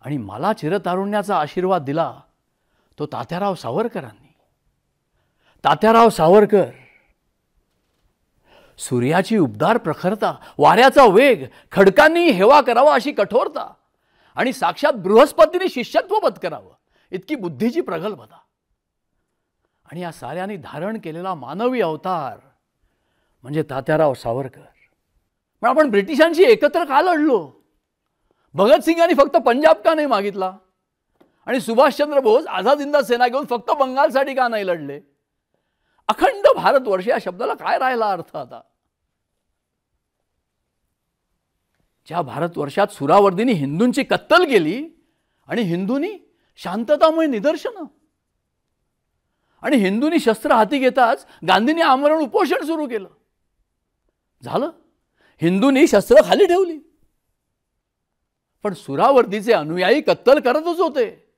आणि मला चिरतारुण्याचा आशीर्वाद दिला तो तात्याराव सावरकरांनी. तात्याराव सावरकर, सूर्याची उबदार प्रखरता, वाऱ्याचा वेग, खडकांनी हेवा करावा अशी कठोरता आणि साक्षात बृहस्पतीने शिष्यत्व पत्करावं इतकी बुद्धीची प्रगल्भता आणि या साऱ्यांनी धारण केलेला मानवी अवतार म्हणजे तात्याराव सावरकर. पण आपण ब्रिटिशांशी एकत्र का लढलो? भगतसिंगांनी फक्त पंजाब का नाही मागितला आणि सुभाषचंद्र बोस आझाद हिंद सेना घेऊन फक्त बंगालसाठी का नाही लढले? अखंड भारतवर्ष या शब्दाला काय राहिला अर्थ आता? ज्या भारतवर्षात सुरावर्दींनी हिंदूंची कत्तल केली आणि हिंदूंनी शांततामय निदर्शनं आणि हिंदूंनी शस्त्र हाती घेताच गांधींनी आमरण उपोषण सुरू केलं. झालं, हिंदूंनी शस्त्र खाली ठेवली, पण सुरावर्दीचे अनुयायी कत्तल करतच होते.